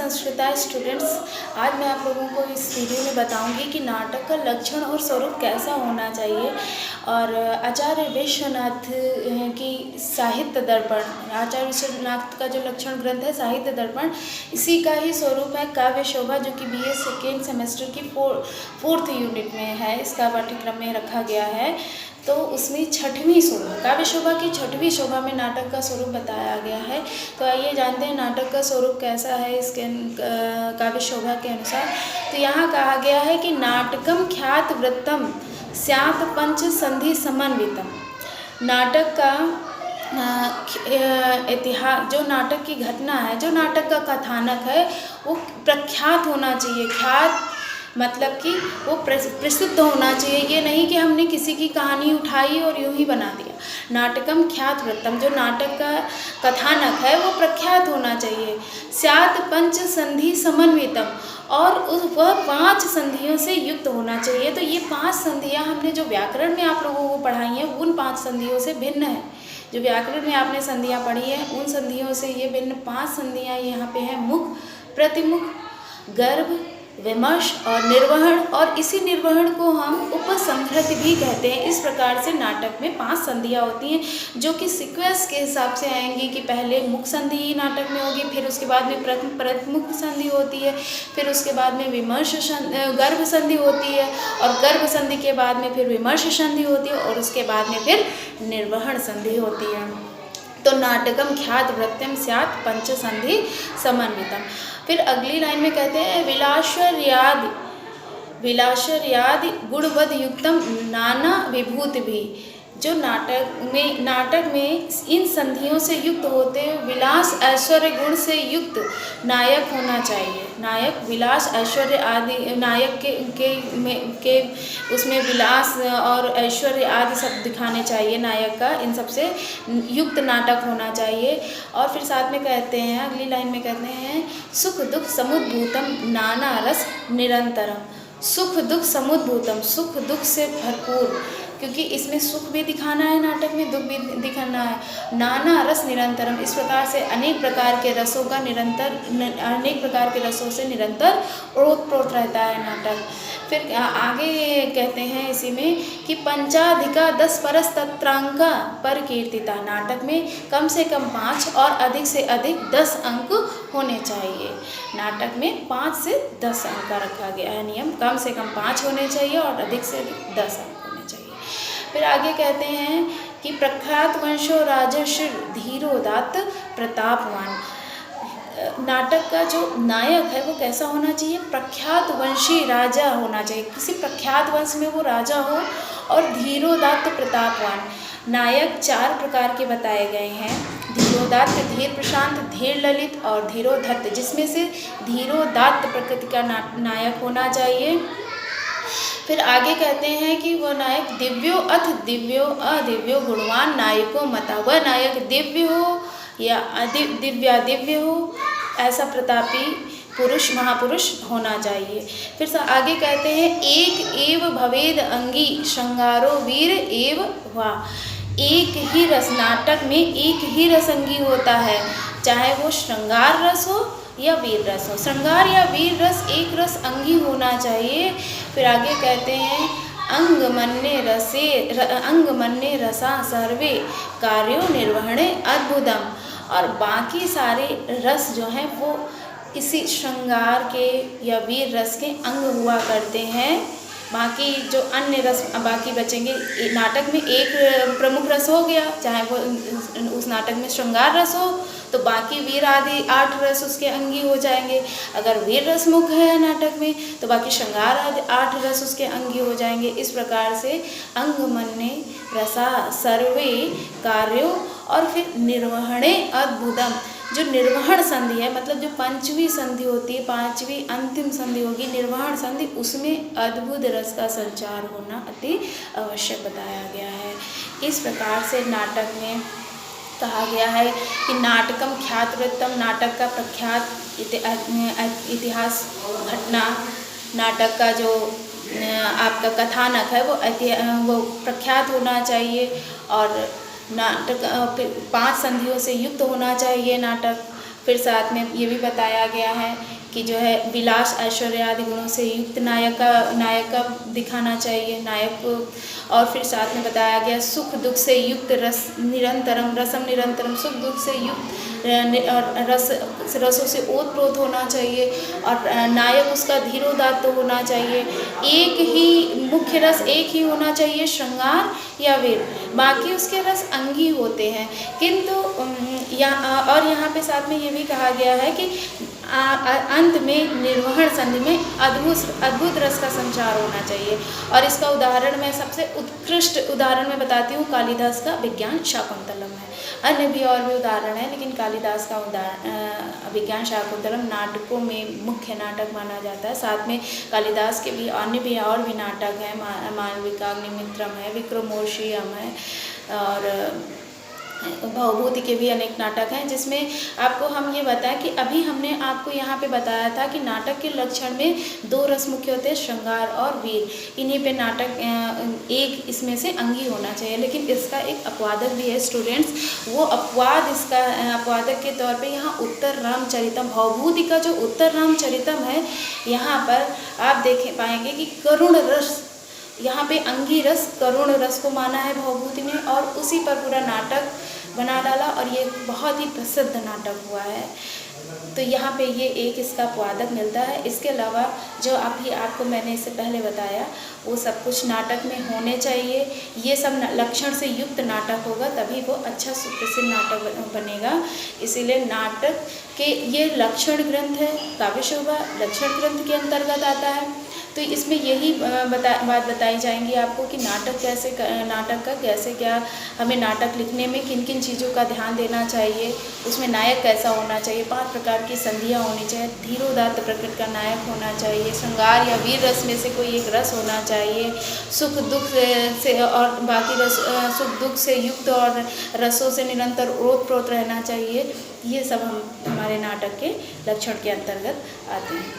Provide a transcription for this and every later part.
संस्कृता students, आज मैं आप लोगों को इस वीडियो में बताऊंगी कि नाटक का लक्षण और स्वरूप कैसा होना चाहिए। और आचार्य विश्वनाथ की साहित्य दर्पण, आचार्य विश्वनाथ का जो लक्षण ग्रंथ है साहित्य दर्पण, इसी का ही स्वरूप है काव्य शोभा, जो कि BA सेकेंड सेमेस्टर की फोर्थ यूनिट में है, इसका पाठ्यक्रम में रखा गया है। तो उसमें छठवीं शोभा, काव्य शोभा की छठवीं शोभा में नाटक का स्वरूप बताया गया है। तो आइए जानते हैं नाटक का स्वरूप कैसा है इसके काव्य शोभा के अनुसार। तो यहाँ कहा गया है कि नाटकम ख्यात वृत्तम स्यात् पंच संधि समन्वितम। नाटक का इतिहास, जो नाटक की घटना है, जो नाटक का कथानक है, वो प्रख्यात होना चाहिए। ख्यात मतलब कि वो प्रसिद्ध होना चाहिए। ये नहीं कि हमने किसी की कहानी उठाई और यूं ही बना दिया। नाटकम ख्यात वृत्तम, जो नाटक का कथानक है वो प्रख्यात होना चाहिए। स्यात् पंच संधि समन्वितम, और वह 5 संधियों से युक्त होना चाहिए। तो ये 5 संधियाँ हमने जो व्याकरण में आप लोगों को पढ़ाई हैं उन 5 संधियों से भिन्न है। जो व्याकरण में आपने संधियाँ पढ़ी हैं उन संधियों से ये भिन्न 5 संधियाँ यहाँ पे हैं। मुख, प्रतिमुख, गर्भ, विमर्श और निर्वहन, और इसी निर्वहन को हम उपसंहृति भी कहते हैं। इस प्रकार से नाटक में 5 संधियाँ होती हैं, जो कि सीक्वेंस के हिसाब से आएंगी कि पहले मुख संधि नाटक में होगी, फिर उसके बाद में प्रतिमुख संधि होती है, फिर उसके बाद में गर्भ संधि होती है, और गर्भ संधि के बाद में फिर विमर्श संधि होती है, और उसके बाद में फिर निर्वहन संधि होती है। तो नाटकम ख्यात वृत्तम स्यात् पंच संधि समन्वितम। फिर अगली लाइन में कहते हैं विलासर्यादि गुणवद युक्तम नाना विभूति भी। जो नाटक में इन संधियों से युक्त होते हैं, विलास ऐश्वर्य गुण से युक्त नायक होना चाहिए। नायक विलास ऐश्वर्य आदि, नायक के उसमें विलास और ऐश्वर्य आदि सब दिखाने चाहिए नायक का, इन सब से युक्त नाटक होना चाहिए। और फिर साथ में कहते हैं, अगली लाइन में कहते हैं सुख दुख समुद्भूतम नाना रस निरंतरम। सुख दुख समुद्भूतम, सुख दुख से भरपूर, क्योंकि इसमें सुख भी दिखाना है नाटक में, दुख भी दिखाना है। नाना रस निरंतरम, इस प्रकार से अनेक प्रकार के रसों से निरंतर ओतप्रोत रहता है नाटक। फिर आगे कहते हैं इसी में कि पंचाधिका 10 परस तत्रांका पर कीर्तिता। नाटक में कम से कम 5 और अधिक से अधिक 10 अंक होने चाहिए। नाटक में 5 से 10 अंक का रखा गया है नियम, कम से कम 5 होने चाहिए और अधिक से अधिक 10 अंक होने चाहिए। फिर आगे कहते हैं कि प्रख्यात वंशो राजर्षि धीरोदात्त प्रतापवान। नाटक का जो नायक है वो कैसा होना चाहिए? प्रख्यात वंशी राजा होना चाहिए, किसी प्रख्यात वंश में वो राजा हो, और धीरोदात्त प्रतापवान। नायक 4 प्रकार के बताए गए हैं, धीरोदात्त, धीर प्रशांत, धीर ललित और धीरोधत्त, जिसमें से धीरोदात्त प्रकृति का नायक होना चाहिए। फिर आगे कहते हैं कि वह नायक दिव्यो अथ दिव्यो अदिव्यो गुणवान नायको मता। वह नायक दिव्य हो या दिव्य हो, ऐसा प्रतापी पुरुष, महापुरुष होना चाहिए। फिर आगे कहते हैं एक एव भवेद अंगी श्रृंगारो वीर एव वा। एक ही रस, नाटक में एक ही रस अंगी होता है, चाहे वो श्रृंगार रस हो या वीर रस हो। श्रृंगार या वीर रस एक रस अंगी होना चाहिए। फिर आगे कहते हैं अंगमन्ये रसा सर्वे कार्यो निर्वहणे अद्भुतम। और बाकी सारे रस जो हैं वो इसी श्रृंगार के या वीर रस के अंग हुआ करते हैं। बाकी जो अन्य रस बाकी बचेंगे, नाटक में एक प्रमुख रस हो गया, चाहे वो उस नाटक में श्रृंगार रस हो तो बाकी वीर आदि 8 रस उसके अंगी हो जाएंगे। अगर वीर रस मुख्य है नाटक में तो बाकी श्रृंगार आदि 8 रस उसके अंगी हो जाएंगे। इस प्रकार से अंगमन्ये रसा सर्वे कार्यों, और फिर निर्वहणे अद्भुतम। जो निर्वहण संधि है, मतलब जो 5वीं संधि होती है, 5वीं अंतिम संधि होगी निर्वहण संधि, उसमें अद्भुत रस का संचार होना अति आवश्यक बताया गया है। इस प्रकार से नाटक में कहा गया है कि नाटकम ख्यात वृत्तम, नाटक का प्रख्यात इतिहास घटना, नाटक का जो आपका कथानक है वो प्रख्यात होना चाहिए, और नाटक 5 संधियों से युक्त होना चाहिए नाटक। फिर साथ में ये भी बताया गया है कि जो है विलास ऐश्वर्य आदि गुणों से युक्त नायक का दिखाना चाहिए नायक को। और फिर साथ में बताया गया सुख दुख से युक्त रसम निरंतरम, सुख दुख से युक्त रसों से ओतप्रोत होना चाहिए। और नायक उसका धीरोदात्त होना चाहिए। एक ही मुख्य रस एक ही होना चाहिए, श्रृंगार या वीर, बाकी उसके रस अंगी होते हैं। किंतु और यहाँ पे साथ में ये भी कहा गया है कि अंत में निर्वहन संधि में अद्भुत रस का संचार होना चाहिए। और इसका उदाहरण मैं सबसे उत्कृष्ट उदाहरण मैं बताती हूँ, कालिदास का विज्ञान शाकुंतलम है। अन्य भी और भी उदाहरण है, लेकिन कालिदास का विज्ञान शाकुंतलम नाटकों में मुख्य नाटक माना जाता है। साथ में कालिदास के भी अन्य भी और भी नाटक हैं, मालविकाग्निमित्रम है, विक्रमोर्वशीयम है, और भवभूति के भी अनेक नाटक हैं, जिसमें आपको हम ये बताएं कि अभी हमने आपको यहाँ पे बताया था कि नाटक के लक्षण में दो रस मुख्य होते हैं, श्रृंगार और वीर। इन्हीं पे नाटक एक इसमें से अंगी होना चाहिए। लेकिन इसका एक अपवादक भी है स्टूडेंट्स, वो अपवादक के तौर पे यहाँ उत्तर रामचरितम, भवभूति का जो उत्तर रामचरितम है, यहाँ पर आप देख पाएंगे कि करुण रस, यहाँ पे अंगी रस करुण रस को माना है भवभूति ने, और उसी पर पूरा नाटक बना डाला, और ये बहुत ही प्रसिद्ध नाटक हुआ है। तो यहाँ पे ये एक इसका अपवादक मिलता है। इसके अलावा जो आपको मैंने इससे पहले बताया, वो सब कुछ नाटक में होने चाहिए। ये सब लक्षण से युक्त नाटक होगा, तभी वो अच्छा सुप्रसिद्ध नाटक बनेगा। इसीलिए नाटक के ये लक्षण ग्रंथ है, काव्य शोभा लक्षण ग्रंथ के अंतर्गत आता है। तो इसमें यही बात बताई जाएंगी आपको कि नाटक का कैसे क्या हमें नाटक लिखने में किन किन चीज़ों का ध्यान देना चाहिए, उसमें नायक कैसा होना चाहिए, 5 प्रकार की संधियाँ होनी चाहिए, धीरोदात्त प्रकृति का नायक होना चाहिए, श्रृंगार या वीर रस में से कोई एक रस होना चाहिए, सुख दुख से और बाकी रस सुख दुख से युक्त और रसों से निरंतर ओतप्रोत रहना चाहिए। ये सब हमारे नाटक के लक्षण के अंतर्गत आते हैं।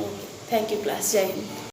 ओके, थैंक यू क्लास, जय हिंद।